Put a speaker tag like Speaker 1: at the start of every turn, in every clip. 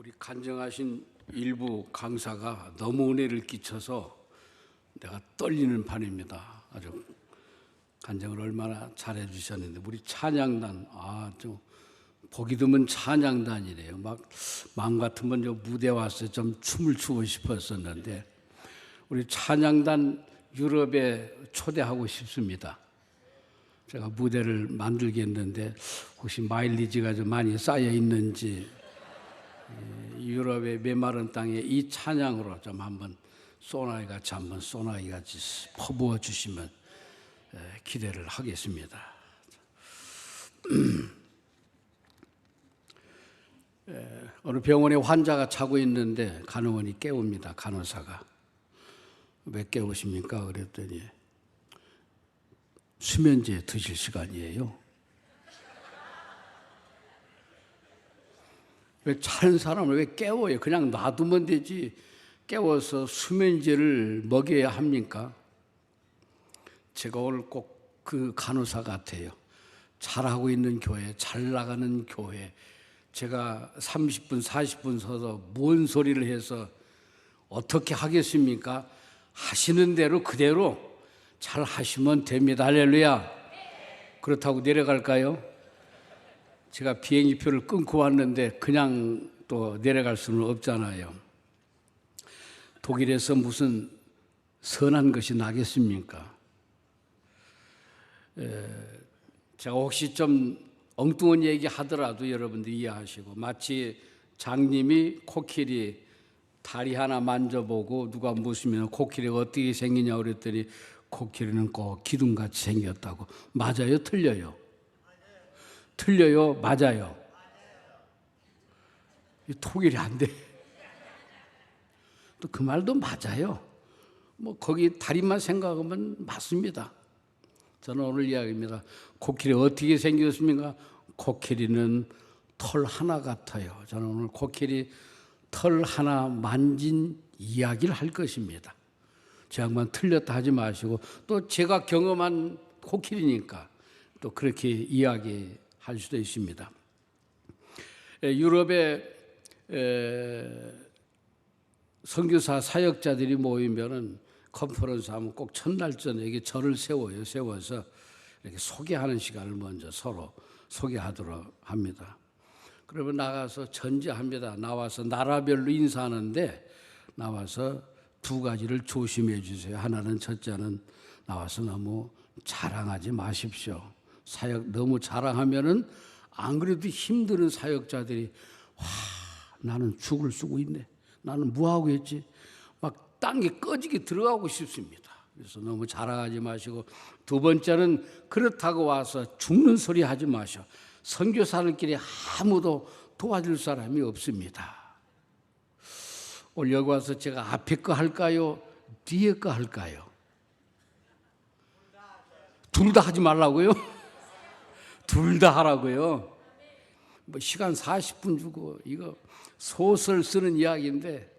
Speaker 1: 우리 간증하신 일부 강사가 너무 은혜를 끼쳐서 내가 떨리는 판입니다. 아주 간증을 얼마나 잘해 주셨는데 우리 찬양단 좀 보기 드문 찬양단이래요. 막 마음 같으면 저 무대 와서 좀 춤을 추고 싶었었는데 우리 찬양단 유럽에 초대하고 싶습니다. 제가 무대를 만들겠는데 혹시 마일리지가 좀 많이 쌓여 있는지 유럽의 메마른 땅에 이 찬양으로 좀 한번 소나기같이 퍼부어 주시면 기대를 하겠습니다. 어느 병원에 환자가 자고 있는데 간호원이 깨웁니다. 간호사가. 왜 깨우십니까? 그랬더니 수면제 드실 시간이에요. 왜 자는 사람을 왜 깨워요? 그냥 놔두면 되지. 깨워서 수면제를 먹여야 합니까? 제가 오늘 꼭 그 간호사 같아요. 잘하고 있는 교회, 잘 나가는 교회. 제가 30분, 40분 서서 뭔 소리를 해서 어떻게 하겠습니까? 하시는 대로 그대로 잘 하시면 됩니다. 할렐루야. 그렇다고 내려갈까요? 제가 비행기표를 끊고 왔는데 그냥 또 내려갈 수는 없잖아요. 독일에서 무슨 선한 것이 나겠습니까? 제가 혹시 좀 엉뚱한 얘기 하더라도 여러분들 이해하시고, 마치 장님이 코끼리 다리 하나 만져보고 누가 묻으면 코끼리가 어떻게 생기냐고 그랬더니 코끼리는 꼭 기둥같이 생겼다고. 맞아요? 틀려요? 틀려요? 맞아요? 통일이 안 돼. 또 그 말도 맞아요. 거기 다리만 생각하면 맞습니다. 저는 오늘 이야기입니다. 코끼리 어떻게 생겼습니까? 코끼리는 털 하나 같아요. 저는 오늘 코끼리 털 하나 만진 이야기를 할 것입니다. 제 양반 틀렸다 하지 마시고, 또 제가 경험한 코끼리니까 또 그렇게 이야기할 수도 있습니다. 유럽에 선교사 사역자들이 모이면은 컨퍼런스 하면 꼭 첫날 저녁에 절을 세워서 이렇게 소개하는 시간을 먼저 서로 소개하도록 합니다. 그러면 나가서 전제합니다. 나와서 나라별로 인사하는데 나와서 두 가지를 조심해 주세요. 하나는, 첫째는 나와서 너무 자랑하지 마십시오. 사역 너무 자랑하면은 안 그래도 힘드는 사역자들이 나는 죽을 쓰고 있네. 나는 뭐하고 있지? 막 땅에 꺼지게 들어가고 싶습니다. 그래서 너무 자랑하지 마시고, 두 번째는 그렇다고 와서 죽는 소리 하지 마셔. 선교사들끼리 아무도 도와줄 사람이 없습니다. 오늘 여기 와서 제가 앞에 거 할까요? 뒤에 거 할까요? 둘 다 하지 말라고요? 둘 다 하라고요? 시간 40분 주고 이거 소설 쓰는 이야기인데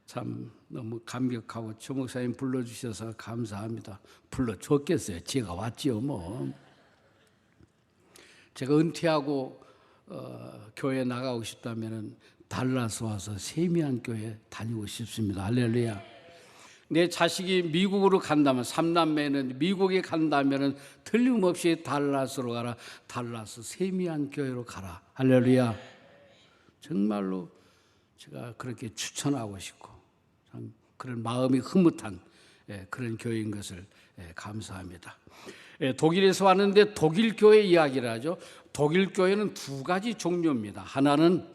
Speaker 1: 참 너무 감격하고 조 목사님 불러주셔서 감사합니다. 불러줬겠어요. 제가 왔지요 뭐. 제가 은퇴하고 교회 나가고 싶다면 달라스 와서 세미한 교회 다니고 싶습니다. 할렐루야. 내 자식이 미국으로 간다면, 3남매는 미국에 간다면 틀림없이 달라스로 가라. 달라스 세미한 교회로 가라. 할렐루야. 정말로 제가 그렇게 추천하고 싶고 참 그런 마음이 흐뭇한 그런 교회인 것을 감사합니다. 독일에서 왔는데 독일 교회 이야기를 하죠. 독일 교회는 두 가지 종류입니다. 하나는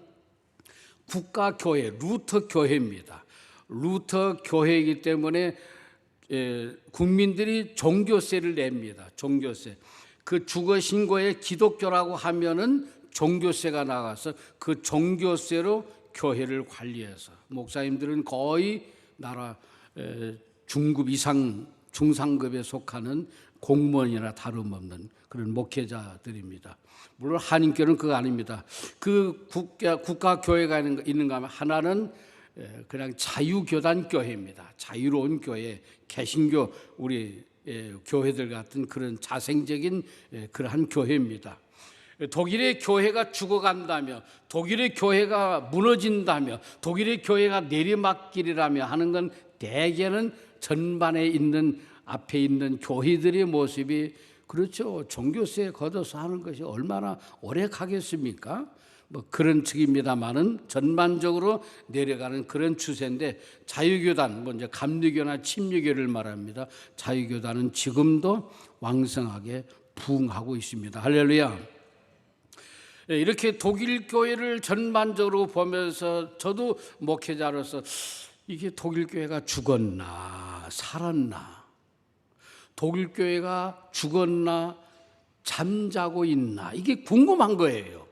Speaker 1: 국가교회, 루터 교회입니다. 루터 교회이기 때문에 국민들이 종교세를 냅니다. 종교세. 그 주거 신고에 기독교라고 하면은 종교세가 나가서 그 종교세로 교회를 관리해서, 목사님들은 거의 나라 중급 이상 중상급에 속하는 공무원이나 다름없는 그런 목회자들입니다. 물론 한인교는 그거 아닙니다. 그 국가교회가 있는가 하면 하나는 그냥 자유교단 교회입니다. 자유로운 교회, 개신교 우리 교회들 같은 그런 자생적인 그러한 교회입니다. 독일의 교회가 죽어간다며, 독일의 교회가 무너진다며, 독일의 교회가 내리막길이라며 하는 건 대개는 전반에 있는 앞에 있는 교회들의 모습이 그렇죠. 종교세에 걷어서 하는 것이 얼마나 오래 가겠습니까? 뭐 그런 측입니다만은 전반적으로 내려가는 그런 추세인데, 자유교단, 먼저 감리교나 침례교를 말합니다. 자유교단은 지금도 왕성하게 부흥하고 있습니다. 할렐루야. 이렇게 독일 교회를 전반적으로 보면서 저도 목회자로서 이게 독일 교회가 죽었나 살았나, 독일 교회가 죽었나 잠자고 있나, 이게 궁금한 거예요.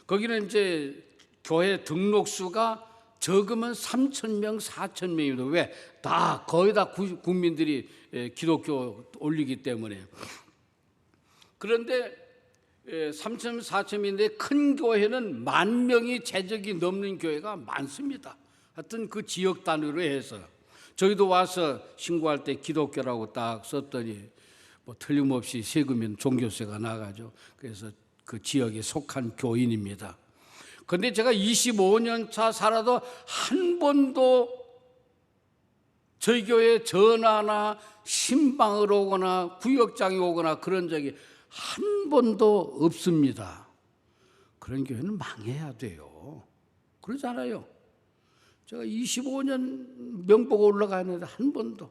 Speaker 1: 거기는 이제 교회 등록수가 적으면 3,000명, 4,000명입니다. 왜? 다 거의 다 국민들이 기독교 올리기 때문에. 그런데 3,000, 4,000인데 큰 교회는 10,000명이 재적이 넘는 교회가 많습니다. 하여튼 그 지역 단위로 해서 저희도 와서 신고할 때 기독교라고 딱 썼더니 뭐 틀림없이 세금인 종교세가 나가죠. 그래서 그 지역에 속한 교인입니다. 그런데 제가 25년 차 살아도 한 번도 저희 교회 전화나 신방을 오거나 구역장이 오거나 그런 적이 한 번도 없습니다. 그런 교회는 망해야 돼요. 그러잖아요. 제가 25년 명보가 올라가는데 한 번도.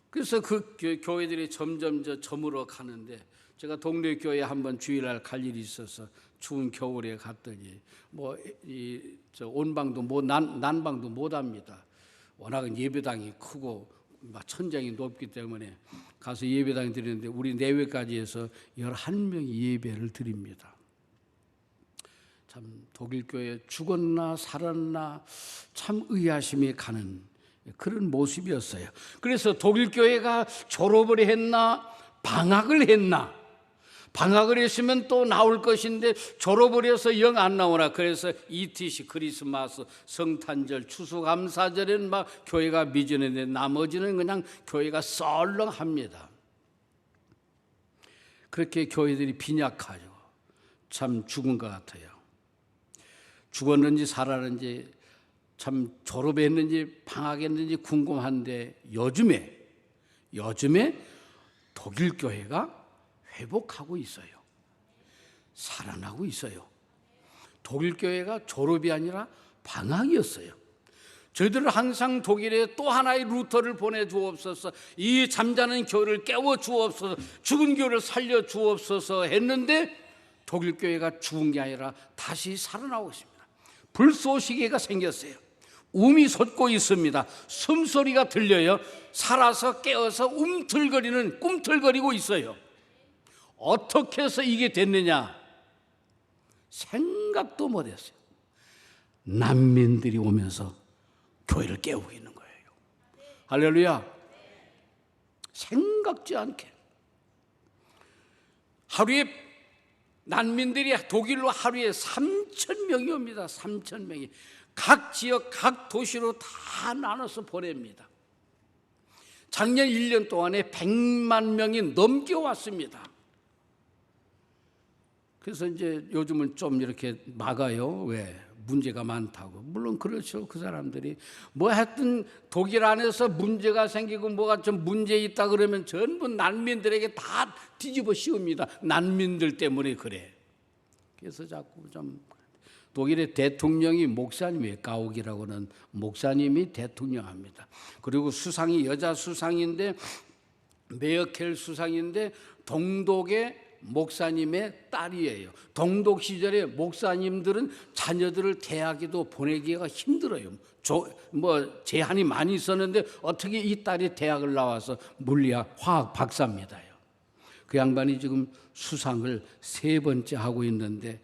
Speaker 1: 그래서 그 교회들이 점점 저물어 가는데, 제가 동네 교회에 한번 주일날 갈 일이 있어서 추운 겨울에 갔더니 뭐 온방도 난방도 못 합니다. 워낙은 예배당이 크고 막 천장이 높기 때문에 가서 예배당 드리는데 우리 내외까지 해서 11명이 예배를 드립니다. 참 독일 교회 죽었나 살았나 참 의아심이 가는 그런 모습이었어요. 그래서 독일 교회가 졸업을 했나 방학을 했나, 방학을 했으면 또 나올 것인데 졸업을 해서 영 안 나오나. 그래서 ETC, 크리스마스, 성탄절, 추수감사절에는 막 교회가 미전인데 나머지는 그냥 교회가 썰렁합니다. 그렇게 교회들이 빈약하죠. 참 죽은 것 같아요. 죽었는지 살았는지, 참 졸업했는지 방학했는지 궁금한데 요즘에 독일 교회가 회복하고 있어요. 살아나고 있어요. 독일 교회가 졸업이 아니라 방학이었어요. 저희들은 항상 독일에 또 하나의 루터를 보내주옵소서, 이 잠자는 교회를 깨워주옵소서, 죽은 교회를 살려주옵소서 했는데 독일 교회가 죽은 게 아니라 다시 살아나고 있습니다. 불쏘시개가 생겼어요. 움이 솟고 있습니다. 숨소리가 들려요. 살아서 깨어서 꿈틀거리고 있어요. 어떻게 해서 이게 됐느냐? 생각도 못했어요. 난민들이 오면서 교회를 깨우고 있는 거예요. 할렐루야. 생각지 않게 하루에 난민들이 독일로 하루에 3,000명이 옵니다. 3,000명이 각 지역 각 도시로 다 나눠서 보냅니다. 작년 1년 동안에 100만 명이 넘겨왔습니다. 그래서 이제 요즘은 좀 이렇게 막아요. 왜? 문제가 많다고. 물론 그렇죠. 그 사람들이 뭐 하여튼 독일 안에서 문제가 생기고 뭐가 좀 문제 있다 그러면 전부 난민들에게 다 뒤집어 씌웁니다. 난민들 때문에 그래. 그래서 자꾸 좀 독일의 대통령이 목사님이에요. 가옥이라고는 목사님이 대통령합니다. 그리고 수상이 여자 수상인데 메어켈 수상인데 동독의 목사님의 딸이에요. 동독 시절에 목사님들은 자녀들을 대학에도 보내기가 힘들어요. 제한이 많이 있었는데 어떻게 이 딸이 대학을 나와서 물리학, 화학 박사입니다. 그 양반이 지금 수상을 3번째 하고 있는데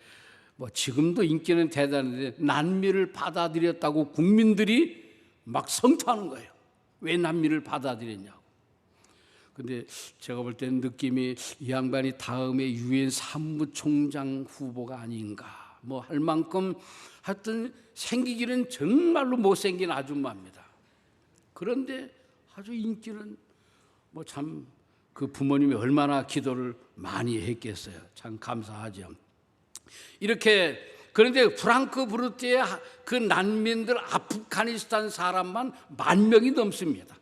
Speaker 1: 지금도 인기는 대단한데 난민을 받아들였다고 국민들이 막 성토하는 거예요. 왜 난민을 받아들였냐고. 근데 제가 볼 때는 느낌이 이 양반이 다음에 유엔 사무총장 후보가 아닌가 할 만큼 하여튼 생기기는 정말로 못생긴 아줌마입니다. 그런데 아주 인기는 참 그 부모님이 얼마나 기도를 많이 했겠어요. 참 감사하죠. 이렇게 그런데 프랑크푸르트의 그 난민들 아프가니스탄 사람만 10,000명이 넘습니다.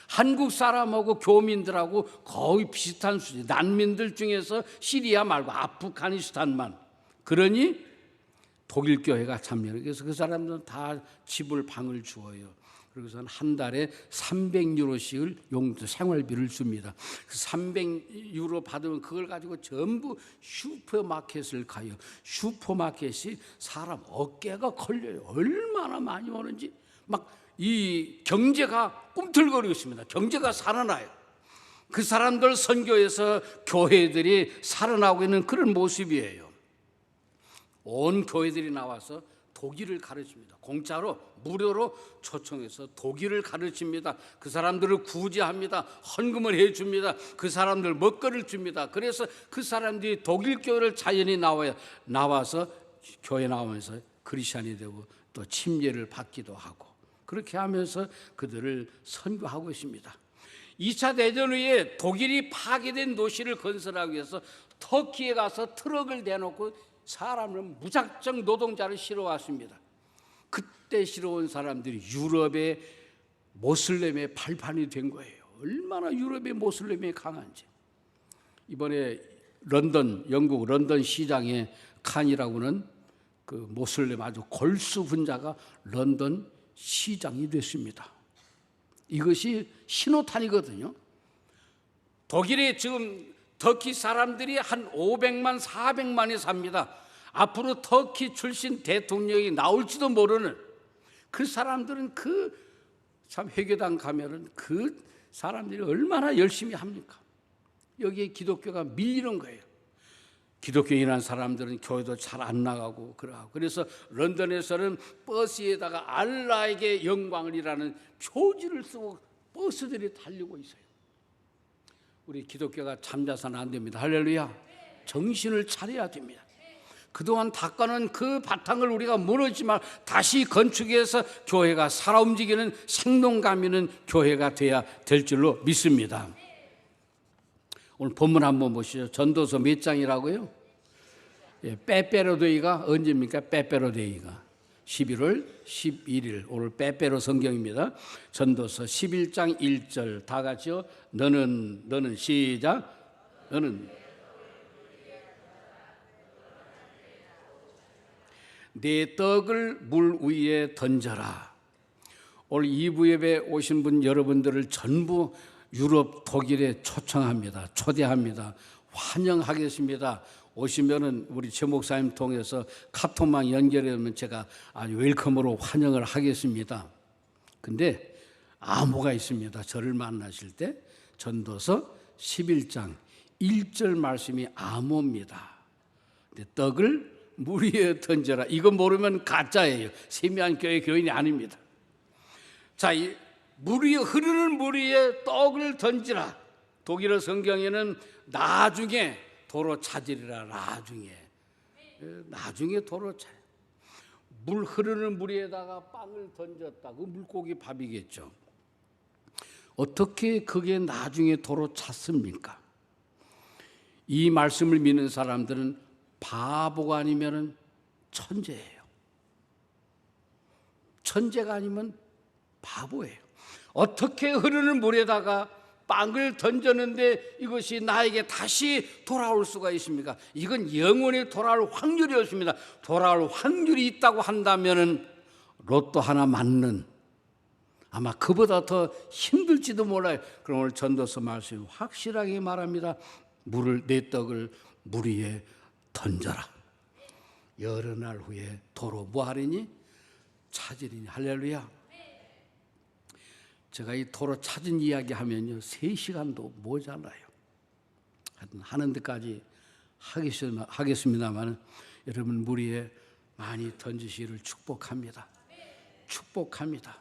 Speaker 1: 한국 사람하고 교민들하고 거의 비슷한 수준. 난민들 중에서 시리아 말고 아프가니스탄만. 그러니 독일 교회가 참여해요. 그래서 그 사람들은 다 집을 방을 주어요. 그리고선 한 달에 300유로씩을 용도 생활비를 줍니다. 300유로 받으면 그걸 가지고 전부 슈퍼마켓을 가요. 슈퍼마켓이 사람 어깨가 걸려요. 얼마나 많이 오는지 막 이 경제가 꿈틀거리고 있습니다. 경제가 살아나요. 그 사람들 선교에서 교회들이 살아나고 있는 그런 모습이에요. 온 교회들이 나와서 독일을 가르칩니다. 공짜로 무료로 초청해서 독일을 가르칩니다. 그 사람들을 구제합니다. 헌금을 해줍니다. 그 사람들 먹거리를 줍니다. 그래서 그 사람들이 독일 교회를 자연히 나와서 교회 나오면서 크리스찬이 되고 또 침례를 받기도 하고 그렇게 하면서 그들을 선교하고 있습니다. 2차 대전 후에 독일이 파괴된 도시를 건설하기 위해서 터키에 가서 트럭을 대놓고 사람을 무작정 노동자를 실어왔습니다. 그때 실어온 사람들이 유럽의 모슬렘의 발판이 된 거예요. 얼마나 유럽의 모슬렘이 강한지. 이번에 영국 런던 시장에 칸이라고는 그 모슬렘 아주 골수 분자가 런던 시장이 됐습니다. 이것이 신호탄이거든요. 독일에 지금 터키 사람들이 한 500만, 400만이 삽니다. 앞으로 터키 출신 대통령이 나올지도 모르는 그 사람들은 참 회계당 가면은 그 사람들이 얼마나 열심히 합니까? 여기에 기독교가 밀리는 거예요. 기독교인한 사람들은 교회도 잘 안 나가고 그러고 그래서 런던에서는 버스에다가 알라에게 영광을이라는 표지를 쓰고 버스들이 달리고 있어요. 우리 기독교가 잠자서는 안 됩니다. 할렐루야. 정신을 차려야 됩니다. 그동안 닦아놓은 그 바탕을 우리가 무너지만 다시 건축해서 교회가 살아 움직이는 생동감 있는 교회가 돼야 될 줄로 믿습니다. 오늘 본문 한번 보시죠. 전도서 몇 장이라고요? 빼빼로데이가 언제입니까? 빼빼로데이가 11월 11일 오늘 빼빼로 성경입니다. 전도서 11장 1절 다 같이요. 너는 시작. 너는 내 떡을 물 위에 던져라. 오늘 2부 예배 오신 분 여러분들을 전부 유럽 독일에 초청합니다. 초대합니다. 환영하겠습니다. 오시면은 우리 최 목사님 통해서 카톡망 연결하면 제가 아주 웰컴으로 환영을 하겠습니다. 근데 암호가 있습니다. 저를 만나실 때 전도서 11장 1절 말씀이 암호입니다. 떡을 물 위에 던져라. 이거 모르면 가짜예요. 세미한 교회 교인이 아닙니다. 자, 물 위에 흐르는 물 위에 떡을 던지라. 독일어 성경에는 나중에 도로 찾으리라. 나중에 도로 찾. 물 흐르는 물 위에다가 빵을 던졌다. 그 물고기 밥이겠죠. 어떻게 그게 나중에 도로 찾습니까? 이 말씀을 믿는 사람들은 바보가 아니면 천재예요. 천재가 아니면 바보예요. 어떻게 흐르는 물에다가 빵을 던졌는데 이것이 나에게 다시 돌아올 수가 있습니까? 이건 영원히 돌아올 확률이 없습니다. 돌아올 확률이 있다고 한다면 로또 하나 맞는 아마 그보다 더 힘들지도 몰라요. 그럼 오늘 전도서 말씀이 확실하게 말합니다. 내 떡을 물 위에 던져라. 여러 날 후에 도로 뭐하리니? 찾으리니. 할렐루야. 제가 이 도로 찾은 이야기 하면요 3시간도 모자라요. 하는 데까지 하겠습니다만 여러분 물 위에 많이 던지시기를 축복합니다. 축복합니다.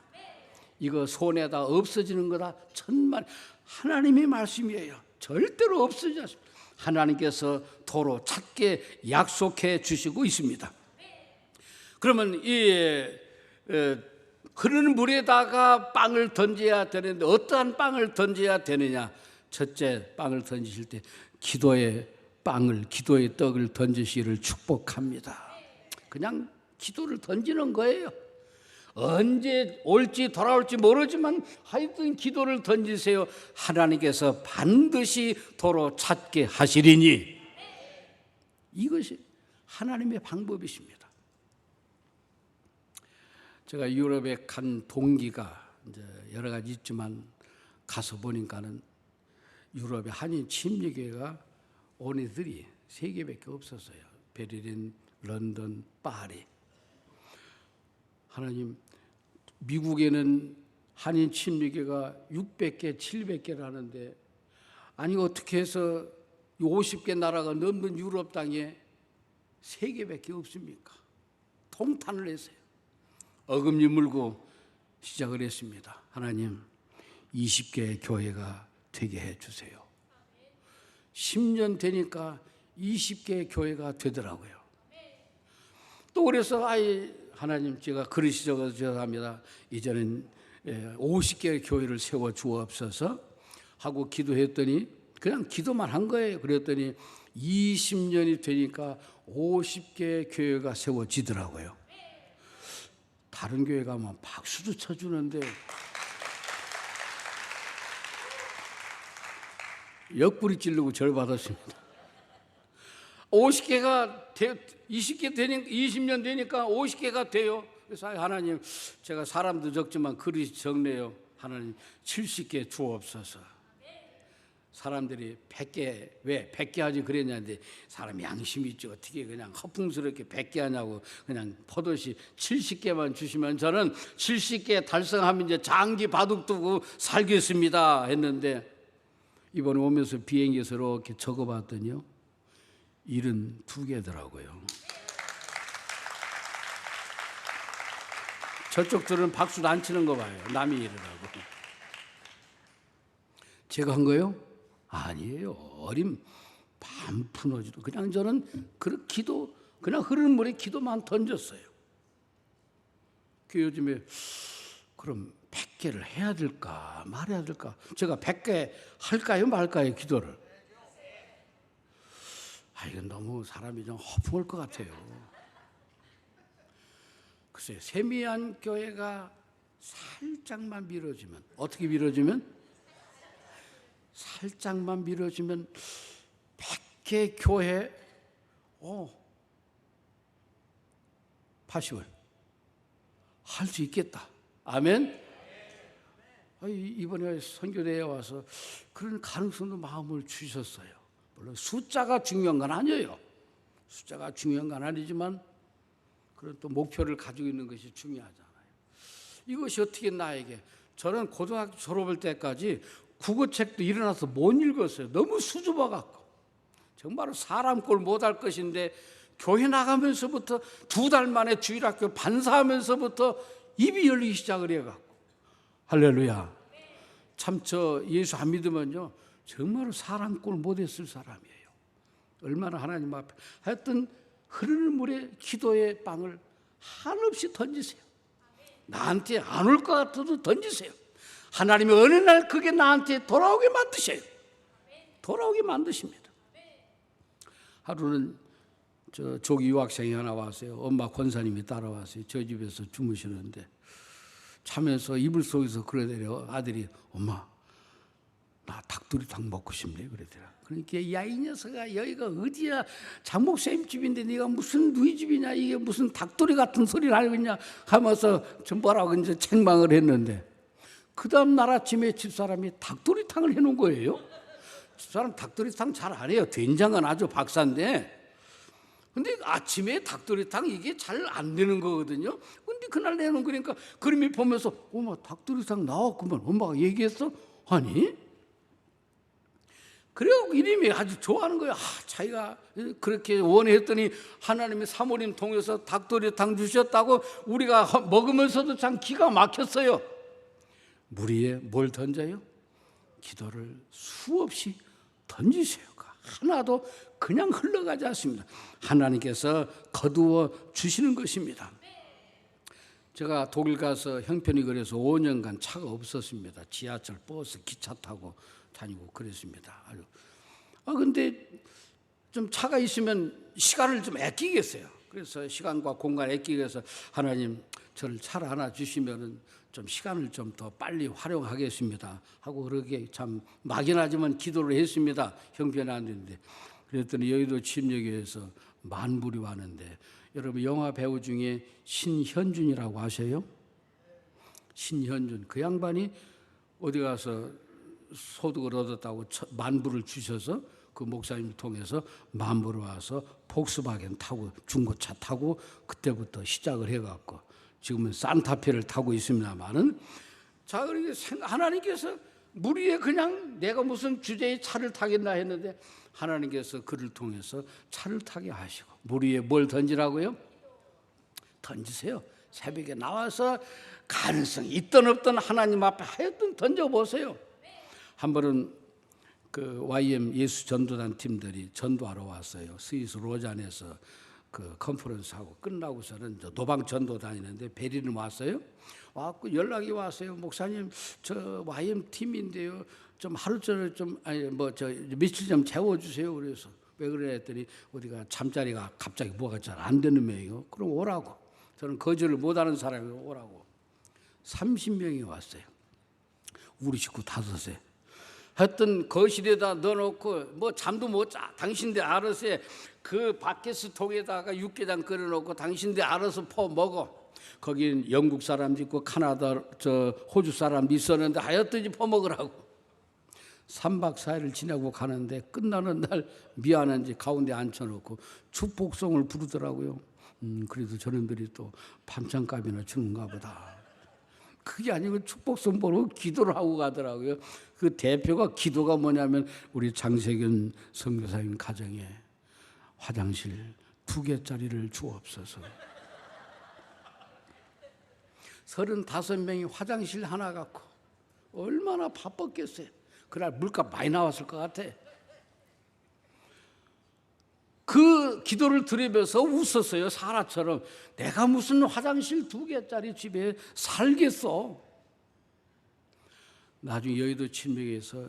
Speaker 1: 이거 손에다 없어지는 거다. 천만 하나님의 말씀이에요. 절대로 없어지지 않습니다. 하나님께서 도로 찾게 약속해 주시고 있습니다. 그러면 이 흐르는 물에다가 빵을 던져야 되는데 어떠한 빵을 던져야 되느냐? 첫째 빵을 던지실 때 기도의 빵을, 기도의 떡을 던지시기를 축복합니다. 그냥 기도를 던지는 거예요. 언제 올지 돌아올지 모르지만 하여튼 기도를 던지세요. 하나님께서 반드시 도로 찾게 하시리니. 이것이 하나님의 방법이십니다. 제가 유럽에 간 동기가 이제 여러 가지 있지만 가서 보니까는 유럽의 한인 침례교회가 온 애들이 3개밖에 없었어요. 베를린, 런던, 파리. 하나님, 미국에는 한인 침례교회가 600개, 700개라는데 아니 어떻게 해서 50개 나라가 넘는 유럽 땅에 3개밖에 없습니까? 통탄을 했어요. 어금니 물고 시작을 했습니다. 하나님, 20개의 교회가 되게 해주세요. 10년 되니까 20개의 교회가 되더라고요. 또 그래서 하나님, 제가 그릇이 적어서 죄송합니다. 이제는 50개의 교회를 세워 주옵소서 하고 기도했더니 그냥 기도만 한 거예요. 그랬더니 20년이 되니까 50개의 교회가 세워지더라고요. 다른 교회 가면 박수도 쳐주는데 옆구리 찌르고 절 받았습니다. 50개가 20개 되니까 20년 되니까 50개가 돼요. 그래서 하나님, 제가 사람도 적지만 그릇이 적네요. 하나님 70개 주옵소서. 사람들이 100개, 왜 100개 하지 그랬냐는데 사람이 양심이 있죠. 어떻게 그냥 허풍스럽게 100개 하냐고 그냥 포도시 70개만 주시면 저는 70개 달성하면 이제 장기 바둑 두고 살겠습니다 했는데 이번에 오면서 비행기에서 이렇게 적어봤더니요 72개더라고요. 저쪽들은 박수도 안 치는 거 봐요. 남이 이러라고. 제가 한 거요? 아니에요. 어림 반푼어지도 그냥 저는 그 기도 그냥 흐르는 물에 기도만 던졌어요. 그 요즘에 그럼 100개를 해야 될까 말해야 될까? 제가 100개 할까요 말까요 기도를? 이건 너무 사람이 좀 허풍할 것 같아요. 글쎄 세미한 교회가 살짝만 밀어주면 어떻게 밀어주면? 살짝만 밀어주면 100개 교회 80을 할 수 있겠다. 아멘. 이번에 선교대회에 와서 그런 가능성도 마음을 주셨어요. 물론 숫자가 중요한 건 아니에요. 숫자가 중요한 건 아니지만 그런 또 목표를 가지고 있는 것이 중요하잖아요. 이것이 어떻게 나에게, 저는 고등학교 졸업할 때까지 국어책도 일어나서 못 읽었어요. 너무 수줍어갖고. 정말로 사람 꼴 못할 것인데 교회 나가면서부터 2달 만에 주일학교 반사하면서부터 입이 열리기 시작을 해갖고. 할렐루야. 참 저 예수 안 믿으면요 정말로 사람 꼴 못했을 사람이에요. 얼마나 하나님 앞에 하여튼 흐르는 물에 기도의 빵을 한없이 던지세요. 나한테 안 올 것 같아도 던지세요. 하나님이 어느 날 그게 나한테 돌아오게 만드셔요. 돌아오게 만드십니다. 하루는 저 조기 유학생이 하나 왔어요. 엄마 권사님이 따라왔어요. 저 집에서 주무시는데 자면서 이불 속에서 그러더래요. 아들이 엄마 나 닭도리탕 먹고 싶네 그러더라. 그러니까 야 이 녀석아 여기가 어디야? 장목사님 집인데 네가 무슨 누이 집이냐? 이게 무슨 닭도리 같은 소리를 하고 있냐? 하면서 좀 뭐라고 이제 책망을 했는데 그 다음 날 아침에 집사람이 닭도리탕을 해놓은 거예요. 집사람 닭도리탕 잘 안 해요. 된장은 아주 박사인데 근데 아침에 닭도리탕 이게 잘 안 되는 거거든요. 근데 그날 내놓은 거니까 그림이 보면서 엄마 닭도리탕 나왔구만. 엄마가 얘기했어? 아니 그래갖고 이름이 아주 좋아하는 거예요. 자기가 그렇게 원했더니 하나님이 사모님 통해서 닭도리탕 주셨다고 우리가 먹으면서도 참 기가 막혔어요. 물 위에 뭘 던져요? 기도를 수없이 던지세요. 하나도 그냥 흘러가지 않습니다. 하나님께서 거두어 주시는 것입니다. 제가 독일 가서 형편이 그래서 5년간 차가 없었습니다. 지하철, 버스, 기차 타고 다니고 그랬습니다. 아주. 근데 좀 차가 있으면 시간을 좀 아끼겠어요. 그래서 시간과 공간을 아끼기 위해서 하나님 저를 차를 하나 주시면은 좀 시간을 좀 더 빨리 활용하겠습니다 하고 그렇게 참 막연하지만 기도를 했습니다. 형편이 안 되는데 그랬더니 여의도 침례교회에서 만불이 왔는데 여러분 영화 배우 중에 신현준이라고 아세요? 신현준 그 양반이 어디 가서 소득을 얻었다고 만불을 주셔서 그 목사님을 통해서 만불을 와서 폭스바겐 타고 중고차 타고 그때부터 시작을 해갖고 지금은 산타페를 타고 있습니다만은 자 그렇게 하나님께서 물 위에 그냥 내가 무슨 주제에 차를 타겠나 했는데 하나님께서 그를 통해서 차를 타게 하시고 물 위에 뭘 던지라고요? 던지세요. 새벽에 나와서 가능성이 있든 없든 하나님 앞에 하여튼 던져보세요. 한 번은 그 YM 예수 전도단 팀들이 전도하러 왔어요. 스위스 로잔에서 그 컨퍼런스하고 끝나고서는 노방 전도 다니는데 베를린 왔어요. 와갖고 연락이 왔어요. 목사님 저 YM 팀인데요. 좀 하루전에 좀 며칠 좀 재워주세요. 그래서 왜 그래 했더니 어디가 잠자리가 갑자기 뭐가 잘 안 되는 모양이요. 그럼 오라고. 저는 거절을 못하는 사람이 오라고. 30명이 왔어요. 우리 식구 5에. 하여튼 거실에다 넣어놓고 뭐 잠도 못 자. 당신들 알아서 그 바켓스통에다가 육개장 끓여놓고 당신들 알아서 퍼 먹어. 거긴 영국 사람도 있고 카나다 호주 사람도 있었는데 하여튼 퍼 먹으라고. 3박 4일을 지내고 가는데 끝나는 날 미안한지 가운데 앉혀놓고 축복송을 부르더라고요. 그래도 저놈들이 또 반찬값이나 주는가 보다. 그게 아니고 축복송 보고 기도를 하고 가더라고요. 그 대표가 기도가 뭐냐면 우리 장세균 선교사님 가정에 화장실 2개짜리를 주옵소서. 35명이 화장실 하나 갖고 얼마나 바빴겠어요. 그날 물값 많이 나왔을 것 같아. 그 기도를 들으면서 웃었어요. 사라처럼. 내가 무슨 화장실 2개짜리 집에 살겠어. 나중에 여의도 침례교회에서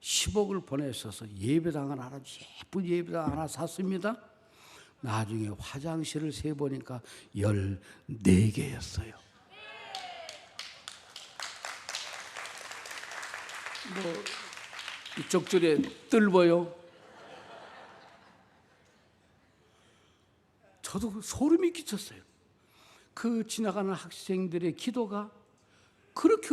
Speaker 1: 10억을 보내셔서 예배당을 하나 예쁜 예배당 하나 샀습니다. 나중에 화장실을 세보니까 14개였어요. 뭐 이쪽 줄에 뜰보요. 저도 소름이 끼쳤어요. 그 지나가는 학생들의 기도가 그렇게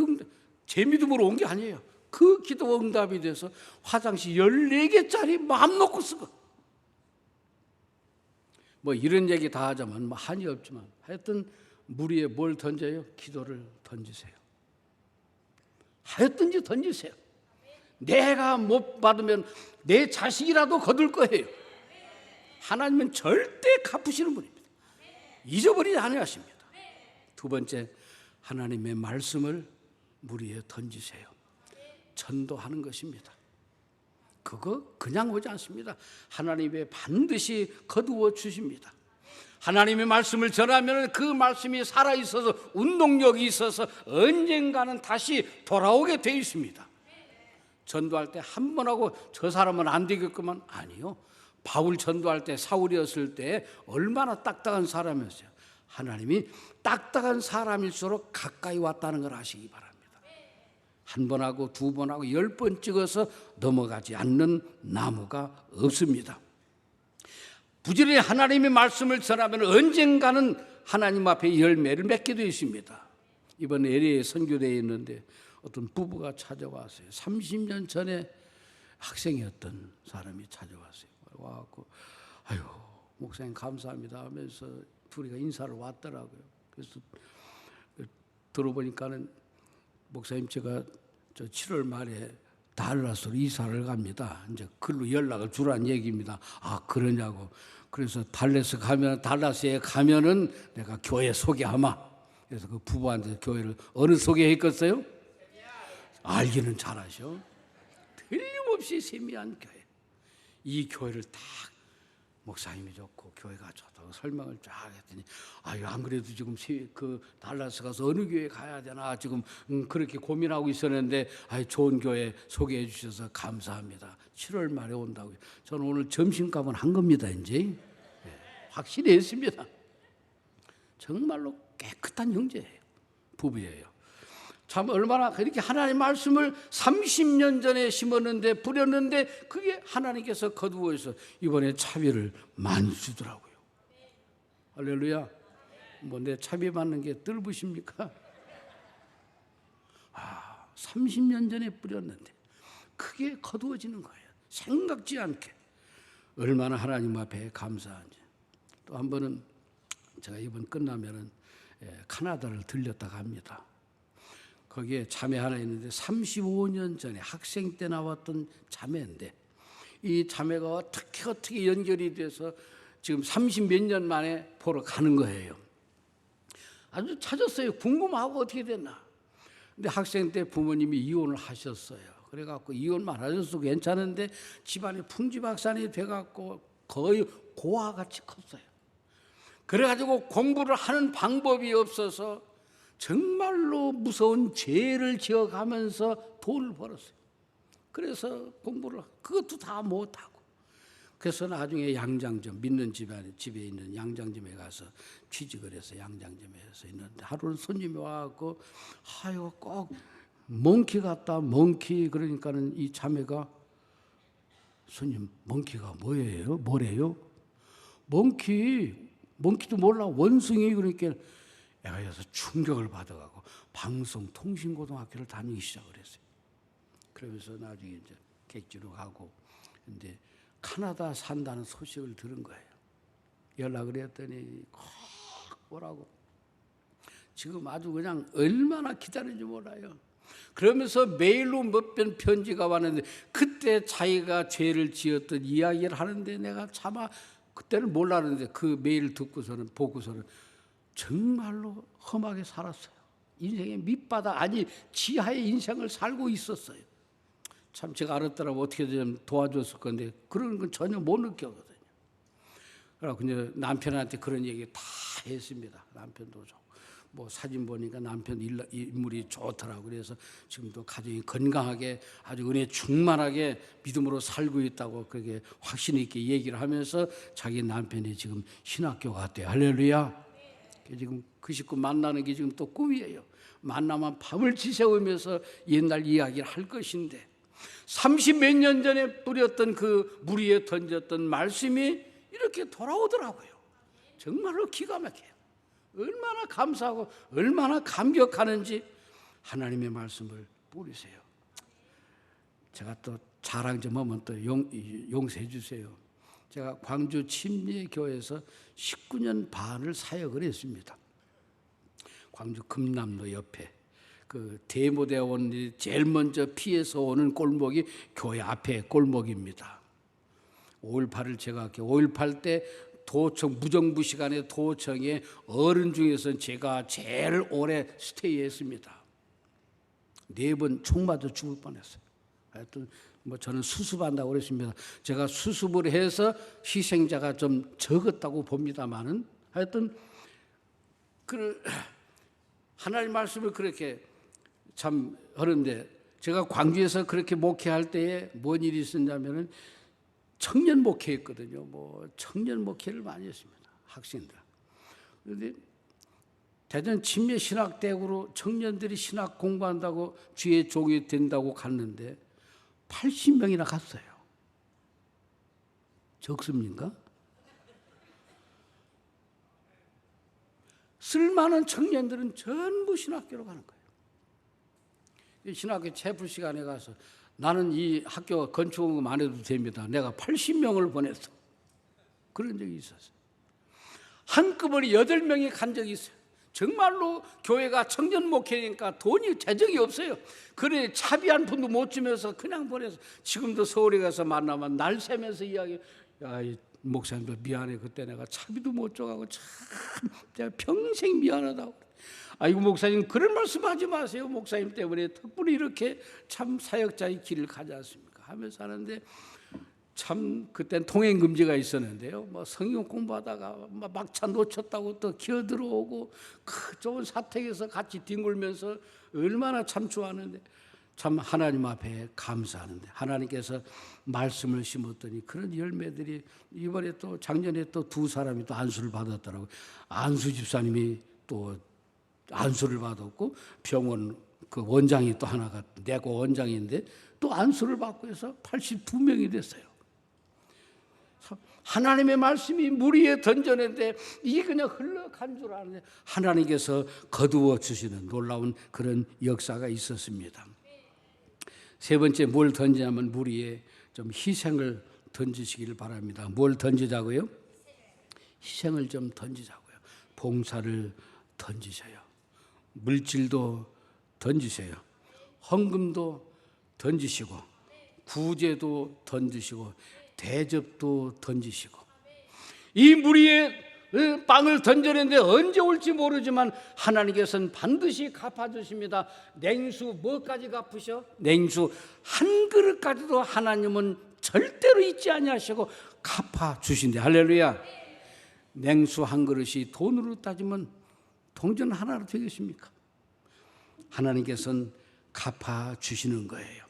Speaker 1: 제 믿음으로 온 게 아니에요. 그 기도가 응답이 돼서 화장실 14개짜리 마음 놓고 쓰고 뭐 이런 얘기 다 하자면 뭐 한이 없지만 하여튼 물 위에 뭘 던져요? 기도를 던지세요. 하여튼지 던지세요. 내가 못 받으면 내 자식이라도 거둘 거예요. 하나님은 절대 갚으시는 분입니다. 잊어버리지 않으십니다. 두 번째, 하나님의 말씀을 물 위에 던지세요. 전도하는 것입니다. 그거 그냥 오지 않습니다. 하나님이 반드시 거두어 주십니다. 하나님의 말씀을 전하면 그 말씀이 살아있어서 운동력이 있어서 언젠가는 다시 돌아오게 되어 있습니다. 전도할 때 한 번 하고 저 사람은 안 되겠구만. 아니요. 바울 전도할 때 사울이었을 때 얼마나 딱딱한 사람이었어요. 하나님이 딱딱한 사람일수록 가까이 왔다는 걸 아시기 바랍니다. 한 번 하고 2번 하고 10번 찍어서 넘어가지 않는 나무가 없습니다. 부지런히 하나님의 말씀을 전하면 언젠가는 하나님 앞에 열매를 맺게 되어 있습니다. 이번 LA에 선교대에 있는데 어떤 부부가 찾아왔어요. 30년 전에 학생이었던 사람이 찾아왔어요. 와갖고 아유 목사님 감사합니다 하면서 둘이가 인사를 왔더라고요. 그래서 들어보니까는 목사님 제가 저 7월 말에 달라스로 이사를 갑니다. 이제 글로 연락을 주라는 얘기입니다. 아 그러냐고. 그래서 달라스에 가면은 내가 교회 소개하마. 그래서 그 부부한테 교회를 어느 소개했겠어요? 알기는 잘하셔. 틀림없이 세미한 교회. 이 교회를 딱 목사님이 좋고 교회가 좋다고 설명을 쫙 했더니 아유 안 그래도 지금 그 달라스 가서 어느 교회 가야 되나 지금 그렇게 고민하고 있었는데 아유 좋은 교회 소개해 주셔서 감사합니다. 7월 말에 온다고요. 저는 오늘 점심값은 한 겁니다. 이제 확실히 했습니다. 정말로 깨끗한 형제예요. 부부예요. 참 얼마나 그렇게 하나님 말씀을 30년 전에 심었는데 뿌렸는데 그게 하나님께서 거두어서 이번에 차비를 많이 주더라고요. 할렐루야. 뭐 내 차비 받는 게 뜰부십니까? 30년 전에 뿌렸는데 크게 거두어지는 거예요. 생각지 않게. 얼마나 하나님 앞에 감사한지. 또 한 번은 제가 이번 끝나면은 카나다를 들렸다가 합니다. 거기에 자매 하나 있는데 35년 전에 학생 때 나왔던 자매인데 이 자매가 어떻게 연결이 돼서 지금 30 몇 년 만에 보러 가는 거예요. 아주 찾았어요. 궁금하고 어떻게 됐나. 근데 학생 때 부모님이 이혼을 하셨어요. 그래갖고 이혼만 하셔서 괜찮은데 집안이 풍지박산이 돼갖고 거의 고아같이 컸어요. 그래가지고 공부를 하는 방법이 없어서 정말로 무서운 죄를 지어가면서 돈을 벌었어요. 그래서 공부를 그것도 다 못하고 그래서 나중에 양장점 믿는 집에 있는 양장점에 가서 취직을 해서 양장점에서 있는데 하루는 손님이 와갖고 아유 꼭 몽키 같다 몽키 그러니까는 이 자매가 손님 몽키가 뭐래요? 몽키도 몰라 원숭이 그러니까 애가 여기서 충격을 받아가고 방송통신고등학교를 다니기 시작을 했어요. 그러면서 나중에 이제 객지로 가고 근데 카나다 산다는 소식을 들은 거예요. 연락을 했더니 꼭 오라고. 지금 아주 그냥 얼마나 기다리는지 몰라요. 그러면서 메일로 몇 번 편지가 왔는데 그때 자기가 죄를 지었던 이야기를 하는데 내가 차마 그때는 몰랐는데 그 메일 보고서는 정말로 험하게 살았어요. 인생의 밑바닥 아니 지하의 인생을 살고 있었어요. 참 제가 알았더라면 어떻게 좀 도와줬을 건데 그런 건 전혀 못 느꼈거든요. 그래서 그냥 남편한테 그런 얘기 다 했습니다. 남편도 좋고 뭐 사진 보니까 남편 인물이 좋더라고. 그래서 지금도 가정이 건강하게 아주 은혜 충만하게 믿음으로 살고 있다고 그렇게 확신 있게 얘기를 하면서 자기 남편이 지금 신학교 갔대요. 할렐루야. 지금 그 식구 만나는 게 지금 또 꿈이에요. 만나면 밤을 지새우면서 옛날 이야기를 할 것인데 30 몇 년 전에 뿌렸던 그 물 위에 던졌던 말씀이 이렇게 돌아오더라고요. 정말로 기가 막혀요. 얼마나 감사하고 얼마나 감격하는지 하나님의 말씀을 뿌리세요. 제가 또 자랑 좀 하면 또 용서해 주세요. 제가 광주 침례교회에서 19년 반을 사역을 했습니다. 광주 금남로 옆에 그 대모대원들이 제일 먼저 피해서 오는 골목이 교회 앞에 골목입니다. 5.18을 제가 5.18 때 도청 무정부 시간에 도청에 어른 중에서 제가 제일 오래 스테이했습니다. 4번 총 맞아 죽을 뻔했어요. 하여튼 뭐 저는 수습한다고 그랬습니다. 제가 수습을 해서 희생자가 좀 적었다고 봅니다만은 하여튼 그 하나님 말씀을 그렇게 참 하는데 제가 광주에서 그렇게 목회할 때에 뭔 일이 있었냐면은 청년 목회했거든요. 뭐 청년 목회를 많이 했습니다. 학생들. 그런데 대전 침례 신학대학으로 청년들이 신학 공부한다고 주의 종이 된다고 갔는데 80명이나 갔어요. 적습니까? 쓸만한 청년들은 전부 신학교로 가는 거예요. 신학교 체프 시간에 가서 나는 이 학교 건축원금 안 해도 됩니다. 내가 80명을 보냈어. 그런 적이 있었어요. 한꺼번에 8명이 간 적이 있어요. 정말로 교회가 청년 목회니까 돈이 재정이 없어요. 그래 차비 한 푼도 못 주면서 그냥 보내서 지금도 서울에 가서 만나면 날 새면서 이야기 야, 이 목사님도 미안해. 그때 내가 차비도 못 줘가고 참 내가 평생 미안하다고. 아이고 목사님 그런 말씀하지 마세요. 목사님 때문에 덕분에 이렇게 참 사역자의 길을 가지 않습니까 하면서 하는데 참 그땐 통행 금지가 있었는데요. 뭐 성경 공부하다가 막차 놓쳤다고 또 기어 들어오고 그 좋은 사택에서 같이 뒹굴면서 얼마나 참 좋아하는데, 참 하나님 앞에 감사하는데, 하나님께서 말씀을 심었더니 그런 열매들이 이번에 또 작년에 또 두 사람이 또 안수를 받았더라고요. 안수 집사님이 또 안수를 받았고, 병원 그 원장이 또 하나가 내고 원장인데 또 안수를 받고 해서 82명이 됐어요. 하나님의 말씀이 물 위에 던져냈는데 이게 그냥 흘러간 줄 아는데 하나님께서 거두어 주시는 놀라운 그런 역사가 있었습니다. 세 번째, 뭘 던지냐면 물 위에 좀 희생을 던지시기를 바랍니다. 뭘 던지자고요? 희생을 좀 던지자고요. 봉사를 던지셔요. 물질도 던지셔요. 헌금도 던지시고, 구제도 던지시고, 대접도 던지시고. 이 물 위에 빵을 던져냈는데 언제 올지 모르지만 하나님께서는 반드시 갚아주십니다. 냉수 뭐까지 갚으셔? 냉수 한 그릇까지도 하나님은 절대로 잊지 아니하시고 갚아주신대. 할렐루야. 냉수 한 그릇이 돈으로 따지면 동전 하나로 되겠습니까? 하나님께서는 갚아주시는 거예요.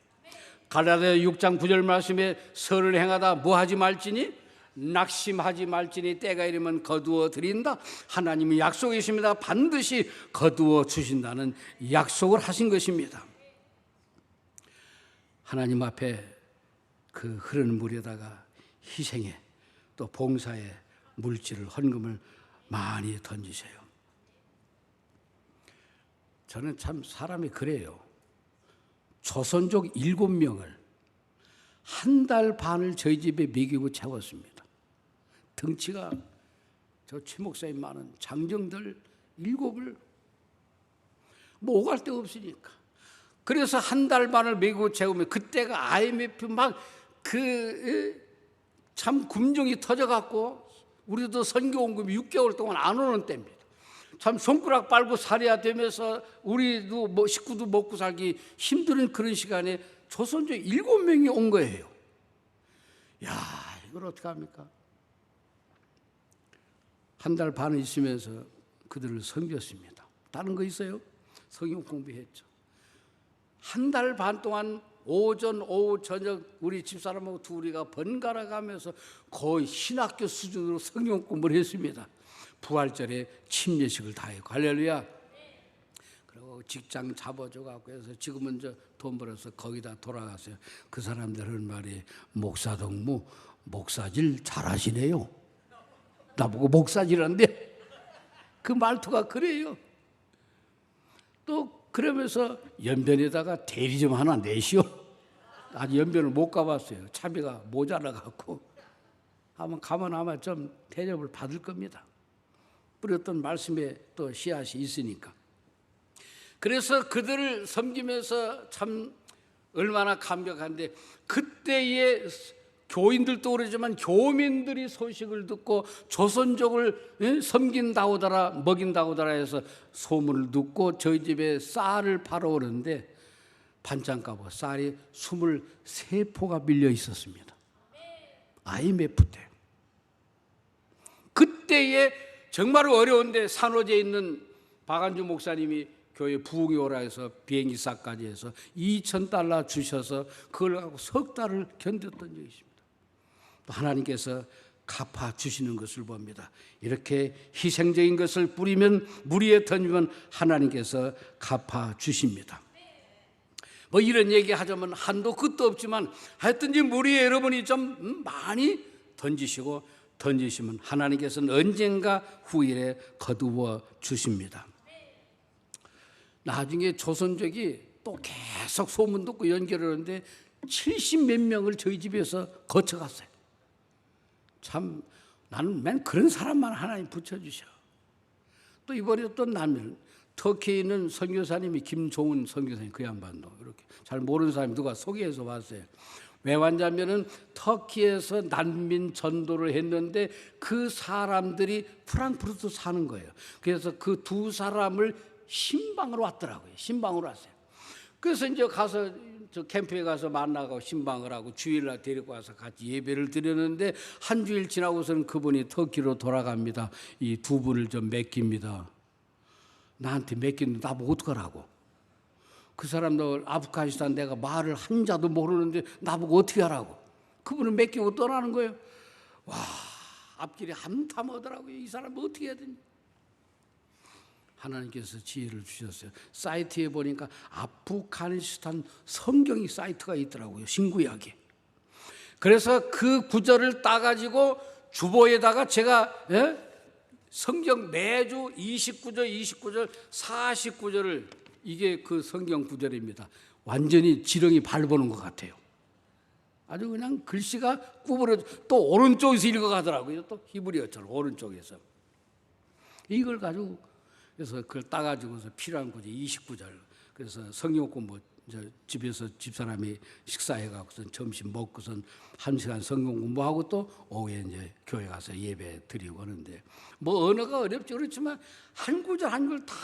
Speaker 1: 갈라디아 6장 9절 말씀에 설을 행하다 뭐하지 말지니 낙심하지 말지니 때가 이르면 거두어 드린다. 하나님이 약속이십니다. 반드시 거두어 주신다는 약속을 하신 것입니다. 하나님 앞에 그 흐르는 물에다가 희생에 또 봉사에 물질을 헌금을 많이 던지세요. 저는 참 사람이 그래요. 조선족 7명을 한 달 반을 저희 집에 먹이고 채웠습니다. 덩치가 저 최 목사님 많은 장정들 7을 뭐 오갈 데 없으니까. 그래서 한 달 반을 먹이고 채우면 그때가 IMF 막 참 굶중이 터져갖고 우리도 선교원금이 6개월 동안 안 오는 때입니다. 참 손가락 빨고 살해야 되면서 우리도 뭐 식구도 먹고 살기 힘든 그런 시간에 조선족 7명이 온 거예요. 야, 이걸 어떻게 합니까? 한 달 반을 있으면서 그들을 섬겼습니다. 다른 거 있어요? 성경 공부했죠. 한 달 반 동안 오전, 오후, 저녁 우리 집사람하고 둘이가 번갈아 가면서 거의 신학교 수준으로 성경 공부를 했습니다. 부활절에 침례식을 다 했고. 할렐루야. 그리고 직장 잡아줘갖고 해서 지금은 돈 벌어서 거기다 돌아갔어요. 그 사람들 하는 말이 목사동무 목사질 잘하시네요. 나보고 목사질한데 그 말투가 그래요. 또 그러면서 연변에다가 대리 좀 하나 내시오. 아직 연변을 못 가봤어요. 차비가 모자라갖고. 한번 가면 아마 좀 대접을 받을 겁니다. 뿌렸던 말씀에 또 씨앗이 있으니까. 그래서 그들을 섬기면서 참 얼마나 감격한데, 그때의 교인들도 그러지만 교민들이 소식을 듣고 조선족을 섬긴다오더라 먹인다오더라 해서 소문을 듣고 저희 집에 쌀을 팔아 오는데 반찬값으로 쌀이 23포가 밀려 있었습니다. IMF 때. 그때에 정말 어려운데 산호제에 있는 박안주 목사님이 교회 부흥이 오라 해서 비행기 싹까지 해서 $2,000 주셔서 그걸 갖고 석 달을 견뎠던 적이 있습니다. 또 하나님께서 갚아주시는 것을 봅니다. 이렇게 희생적인 것을 뿌리면, 물 위에 던지면 하나님께서 갚아주십니다. 뭐 이런 얘기 하자면 한도 끝도 없지만 하여튼지 물 위에 여러분이 좀 많이 던지시면 하나님께서는 언젠가 후일에 거두어 주십니다. 나중에 조선족이 또 계속 소문 듣고 연결하는데 70몇 명을 저희 집에서 거쳐갔어요. 참 나는 맨 그런 사람만 하나님 붙여주셔. 또 이번에 또 나면 터키에 있는 선교사님이 김종훈 선교사님, 그 양반도 이렇게 잘 모르는 사람이 누가 소개해서 왔어요. 왜 왔냐면은 터키에서 난민 전도를 했는데 그 사람들이 프랑크푸르트 사는 거예요. 그래서 그 두 사람을 신방으로 왔더라고요. 신방으로 왔어요. 그래서 이제 가서 저 캠프에 가서 만나고 신방을 하고 주일날 데리고 와서 같이 예배를 드렸는데 한 주일 지나고서는 그분이 터키로 돌아갑니다. 이 두 분을 좀 맡깁니다. 나한테 맡기는데 나보고 어떡하라고. 그 사람들 아프가니스탄 내가 말을 한자도 모르는데 나보고 어떻게 하라고. 그분을 맡기고 떠나는 거예요. 와, 앞길이 한탐하더라고요. 이 사람 어떻게 해야 되냐. 하나님께서 지혜를 주셨어요. 사이트에 보니까 아프가니스탄 성경이 사이트가 있더라고요. 신구약에. 그래서 그 구절을 따가지고 주보에다가 제가 성경 매주 29절, 49절을 이게 그 성경 구절입니다. 완전히 지렁이 밟아놓은 것 같아요. 아주 그냥 글씨가 구부러져. 또 오른쪽에서 읽어가더라고요. 또 히브리어처럼 오른쪽에서. 이걸 가지고 그래서 그걸 따가지고서 필요한 구절 29절. 그래서 성경 공부 집에서 집사람이 식사해갖고선 점심 먹고선 1시간 성경 공부하고 또 오후에 이제 교회 가서 예배 드리고 하는데 뭐 언어가 어렵죠. 그렇지만 한 구절 한 걸 다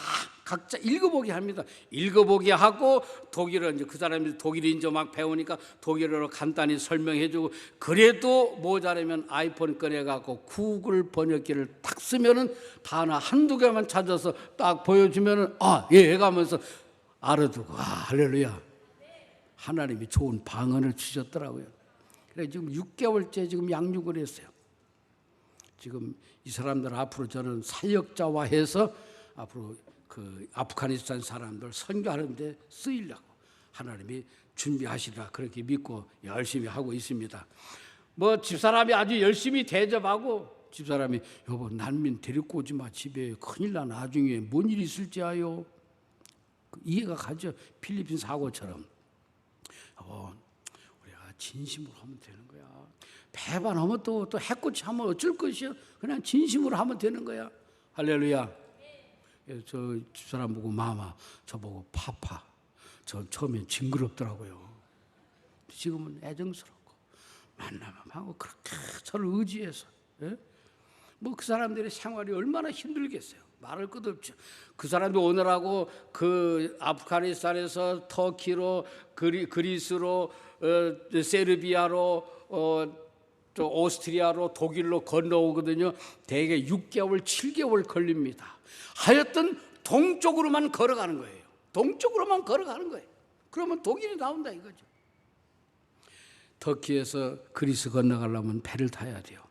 Speaker 1: 각자 읽어보게 합니다. 읽어보게 하고 독일어 이제 그 사람이 독일인지 막 배우니까 독일어로 간단히 설명해주고 그래도 모자라면 아이폰 꺼내갖고 구글 번역기를 딱 쓰면은 단어 한두 개만 찾아서 딱 보여주면은 해가면서 알아두고 할렐루야. 하나님이 좋은 방언을 주셨더라고요. 그래서 지금 6개월째 지금 양육을 했어요. 지금 이 사람들 앞으로 저는 사역자화해서 앞으로 그 아프가니스탄 사람들 선교하는데 쓰이려고 하나님이 준비하시라 그렇게 믿고 열심히 하고 있습니다. 뭐 집사람이 아주 열심히 대접하고 집사람이 여보 난민 데리고 오지 마 집에 큰일 나 나중에 뭔 일이 있을지 아요. 이해가 가죠. 필리핀 사고처럼. 우리가 진심으로 하면 되는 거야. 배반하면 또 해코치 하면 어쩔 것이요. 그냥 진심으로 하면 되는 거야. 할렐루야. 저 집사람 보고 마마, 저보고 파파. 저 처음엔 징그럽더라고요. 지금은 애정스럽고 만나면 하고 그렇게 저를 의지해서. 뭐 그 사람들의 생활이 얼마나 힘들겠어요. 말할 것도 없죠. 그 사람들 오늘하고 그 아프가니스탄에서 터키로 그리스로 세르비아로 또 오스트리아로 독일로 건너오거든요. 대개 6개월 7개월 걸립니다. 하여튼 동쪽으로만 걸어가는 거예요. 동쪽으로만 걸어가는 거예요. 그러면 독일이 나온다 이거죠. 터키에서 그리스 건너가려면 배를 타야 돼요.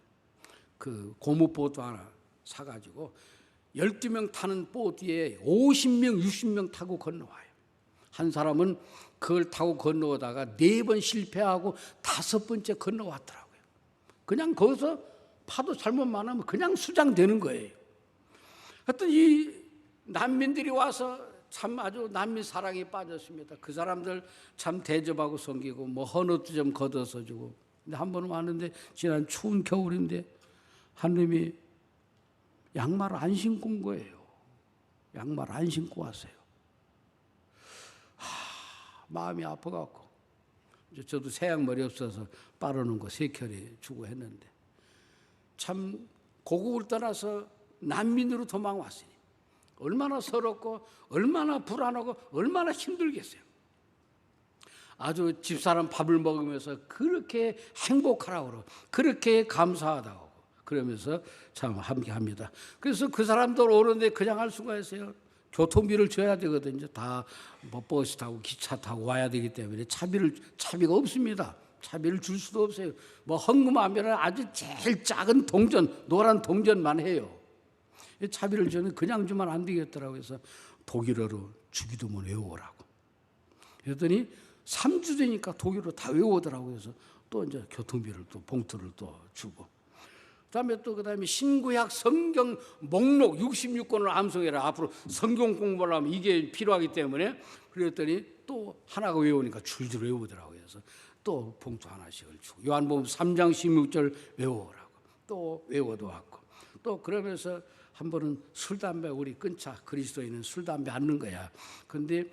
Speaker 1: 그 고무보트 하나 사가지고 12명 타는 보트에 50명, 60명 타고 건너와요. 한 사람은 그걸 타고 건너오다가 4번 실패하고 5번째 건너왔더라고요. 그냥 거기서 파도 잘못 만나면 그냥 수장되는 거예요. 하여튼 이 난민들이 와서 참 아주 난민 사랑에 빠졌습니다. 그 사람들 참 대접하고 섬기고 뭐 헌옷도 좀 걷어서 주고. 근데 한 번은 왔는데 지난 추운 겨울인데 하느님이 양말 안 신고 온 거예요. 양말 안 신고 왔어요. 마음이 아파갖고 저도 새양머리 없어서 빨아놓은 거 3켤레 주고 했는데 참 고국을 떠나서 난민으로 도망왔으니 얼마나 서럽고 얼마나 불안하고 얼마나 힘들겠어요. 아주 집사람 밥을 먹으면서 그렇게 행복하라고 그러고 그렇게 감사하다고 그러면서 참 함께합니다. 그래서 그 사람들 오는데 그냥 할 수가 있어요. 교통비를 줘야 되거든요. 다 뭐 버스 타고 기차 타고 와야 되기 때문에 차비가 없습니다. 차비를 줄 수도 없어요. 뭐 헌금하면 아주 제일 작은 동전, 노란 동전만 해요. 차비를 주면 그냥 주면 안 되겠더라고요. 그래서 독일어로 주기도문 외우라고. 그랬더니 3주 되니까 독일어로 다 외우더라고요. 그래서 또 이제 교통비를 또 봉투를 또 주고. 그다음에 신구약 성경 목록 66권을 암송해라. 앞으로 성경 공부를 하면 이게 필요하기 때문에 그랬더니 또 하나가 외우니까 줄줄 외우더라고요. 그래서 또 봉투 하나씩을 주고 요한복음 3장 16절 외우라고 또 외워도 왔고 또 그러면서 한 번은 술 담배 우리 끊자. 그리스도인은 술 담배 안 넣는 거야. 근데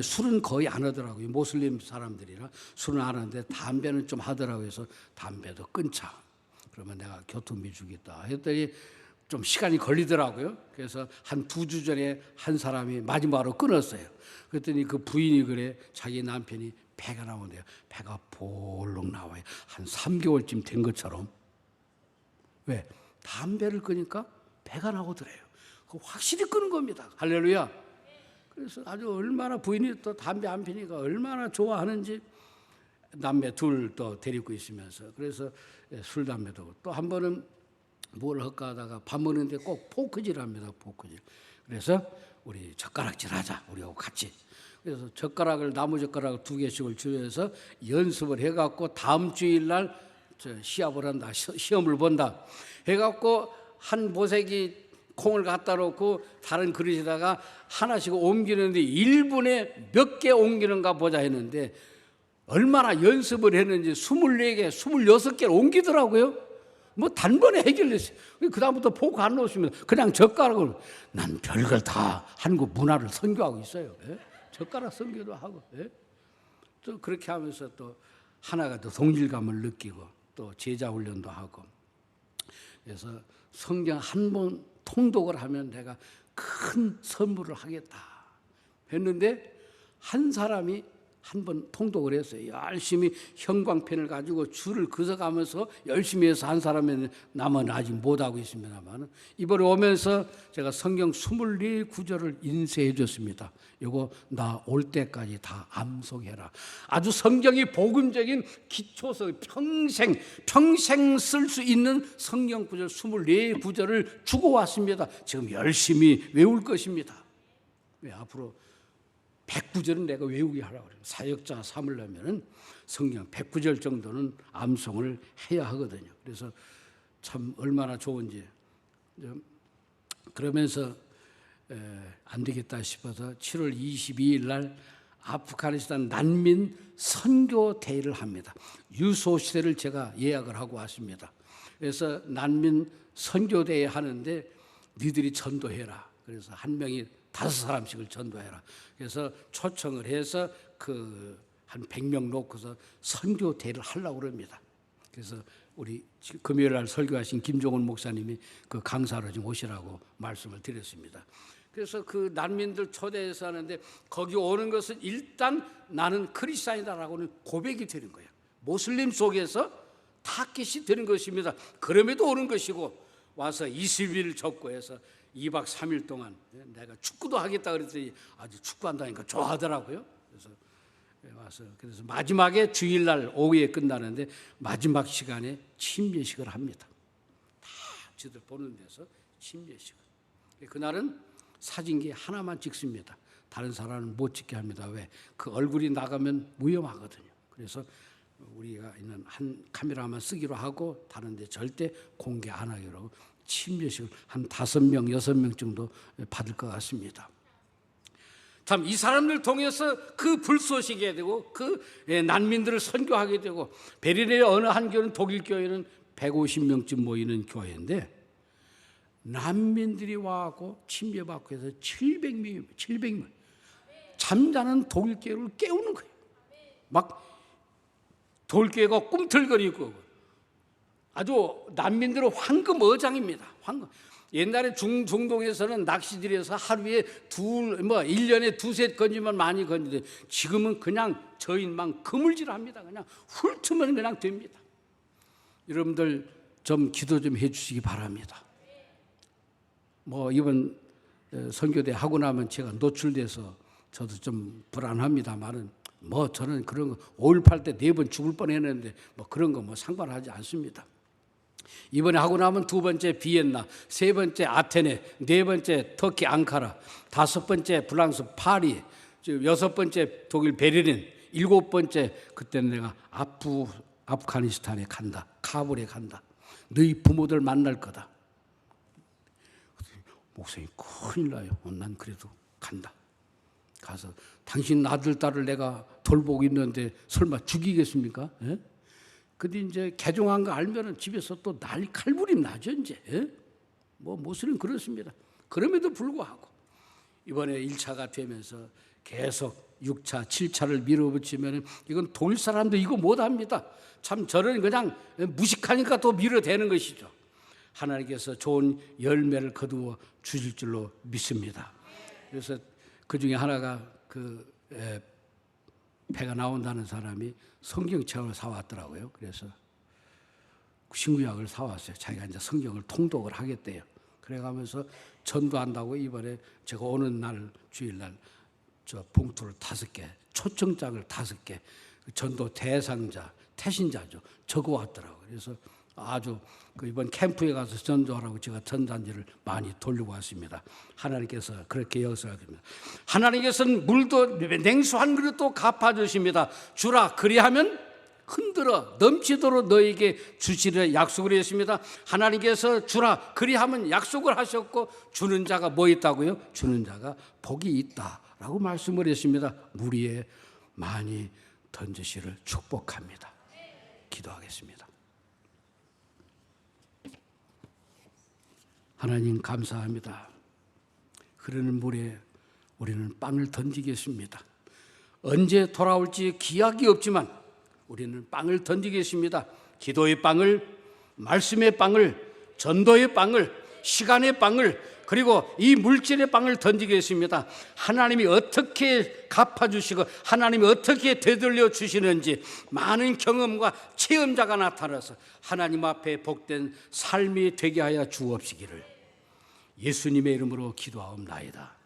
Speaker 1: 술은 거의 안 하더라고요. 모슬림 사람들이라 술은 안 하는데 담배는 좀 하더라고요. 그래서 담배도 끊자. 그러면 내가 교통비 주겠다 했더니 좀 시간이 걸리더라고요. 그래서 한 2주 전에 한 사람이 마지막으로 끊었어요. 그랬더니 그 부인이 그래, 자기 남편이 배가 나온대요. 배가 볼록 나와요. 한 3개월쯤 된 것처럼. 왜? 담배를 끊으니까 배가 나오더래요. 그 확실히 끊은 겁니다. 할렐루야. 그래서 아주 얼마나 부인이 또 담배 안 피니까 얼마나 좋아하는지 남매 둘 또 데리고 있으면서, 그래서 술 담배도 또 한 번은 뭘 할까 하다가 밥 먹는데 꼭 포크질 합니다. 포크질. 그래서 우리 젓가락질 하자, 우리하고 같이. 그래서 젓가락을, 나무 젓가락 2개씩을 주면서 연습을 해갖고 다음 주일날 시합을 한다, 시험을 본다 해갖고 한 보세기 콩을 갖다 놓고 다른 그릇에다가 하나씩 옮기는데 1분에 몇 개 옮기는가 보자 했는데 얼마나 연습을 했는지 24개, 26개를 옮기더라고요. 뭐 단번에 해결했어요. 그 다음부터 포크 안 놓으시면 그냥 젓가락을, 난 별걸 다 한국 문화를 선교하고 있어요. 예? 젓가락 선교도 하고, 예? 또 그렇게 하면서 또 하나가 더 동질감을 느끼고 또 제자 훈련도 하고. 그래서 성경 한 번 통독을 하면 내가 큰 선물을 하겠다 했는데 한 사람이 한 번 통독을 했어요. 열심히 형광펜을 가지고 줄을 그어가면서 열심히 해서 한 사람은 남은 아직 못하고 있습니다만, 이번에 오면서 제가 성경 24구절을 인쇄해 줬습니다. 이거 나 올 때까지 다 암송해라. 아주 성경이 복음적인 기초서 평생 쓸 수 있는 성경 구절 24구절을 주고 왔습니다. 지금 열심히 외울 것입니다. 왜? 앞으로 109절은 내가 외우게 하라고 그래요. 사역자 삼으려면 성경 109절 정도는 암송을 해야 하거든요. 그래서 참 얼마나 좋은지. 그러면서 안 되겠다 싶어서 7월 22일 날 아프가니스탄 난민 선교 대회를 합니다. 유소 시대를 제가 예약을 하고 왔습니다. 그래서 난민 선교 대회 하는데 니들이 전도해라. 그래서 한 명이 5사람씩을 전도해라. 그래서 초청을 해서 한 100명 놓고서 선교 대회를 하려고 합니다. 그래서 우리 금요일 날 설교하신 김종훈 목사님이 그 강사로 좀 오시라고 말씀을 드렸습니다. 그래서 그 난민들 초대해서 하는데 거기 오는 것은 일단 나는 크리스찬이다라고는 고백이 되는 거예요. 모슬림 속에서 타깃이 되는 것입니다. 그럼에도 오는 것이고, 와서 20일 접고해서 2박 3일 동안 내가 축구도 하겠다 그랬더니 아주 축구한다니까 좋아하더라고요. 그래서 와서, 그래서 마지막에 주일날 오후에 끝나는데 마지막 시간에 침례식을 합니다. 다 저들 보는 데서 침례식을. 그날은 사진기 하나만 찍습니다. 다른 사람은 못 찍게 합니다. 왜? 그 얼굴이 나가면 위험하거든요. 그래서 우리가 있는 한 카메라만 쓰기로 하고 다른 데 절대 공개 안 하기로 하고, 침례식을 한 5명, 6명 정도 받을 것 같습니다. 참 이 사람들 통해서 그 불쏘시게 되고 그 난민들을 선교하게 되고, 베를린의 어느 한 교회는, 독일 교회는 150명쯤 모이는 교회인데 난민들이 와고 침례받고 해서 700명 잠자는 독일 교회를 깨우는 거예요. 막 독일 교회가 꿈틀거리고 아주 난민들은 황금어장입니다. 황금. 옛날에 중동에서는 낚시들에서 하루에 1년에 2셋 건지면 많이 건지는데 지금은 그냥 저인만 그물질합니다. 그냥 훑으면 그냥 됩니다. 여러분들 좀 기도 좀 해주시기 바랍니다. 뭐 이번 선교대 하고 나면 제가 노출돼서 저도 좀 불안합니다만은 뭐 저는 그런 거 5.18 때 4번 죽을 뻔했는데 뭐 그런 거 뭐 상관하지 않습니다. 이번에 하고 나면 2번째 비엔나, 3번째 아테네, 4번째 터키 앙카라, 5번째 프랑스 파리, 6번째 독일 베를린, 7번째 그때는 내가 아프가니스탄에 간다, 카불에 간다. 너희 부모들 만날 거다. 목사님 큰일 나요. 난 그래도 간다. 가서 당신 아들 딸을 내가 돌보고 있는데 설마 죽이겠습니까? 예? 근데 이제 개종한 거 알면은 집에서 또 난리 칼부림 나죠, 이제. 예? 뭐 모슬은 그렇습니다. 그럼에도 불구하고 이번에 1차가 되면서 계속 6차, 7차를 밀어붙이면은 이건 독일 사람도 이거 못 합니다. 참 저는 그냥 무식하니까 또 밀어대는 것이죠. 하나님께서 좋은 열매를 거두어 주실 줄로 믿습니다. 그래서 그 중에 하나가 배가 나온다는 사람이 성경책을 사왔더라고요. 그래서 신구약을 사왔어요. 자기가 이제 성경을 통독을 하겠대요. 그래가면서 전도한다고 이번에 제가 오는 날 주일날 저 봉투를 5개, 초청장을 5개, 전도 대상자, 태신자죠. 적어왔더라고요. 그래서 아주 이번 캠프에 가서 전도하라고 제가 전단지를 많이 돌리고 왔습니다. 하나님께서 그렇게 역사하십니다. 하나님께서는 물도 냉수 한 그릇도 갚아주십니다. 주라 그리하면 흔들어 넘치도록 너에게 주시리라 약속을 했습니다. 하나님께서 주라 그리하면 약속을 하셨고 주는 자가 뭐 있다고요? 주는 자가 복이 있다라고 말씀을 했습니다. 물 위에 많이 던지시를 축복합니다. 기도하겠습니다. 하나님 감사합니다. 흐르는 물에 우리는 빵을 던지겠습니다. 언제 돌아올지 기약이 없지만 우리는 빵을 던지겠습니다. 기도의 빵을, 말씀의 빵을, 전도의 빵을, 시간의 빵을, 그리고 이 물질의 빵을 던지겠습니다. 하나님이 어떻게 갚아주시고 하나님이 어떻게 되돌려 주시는지 많은 경험과 체험자가 나타나서 하나님 앞에 복된 삶이 되게 하여 주옵시기를 예수님의 이름으로 기도하옵나이다.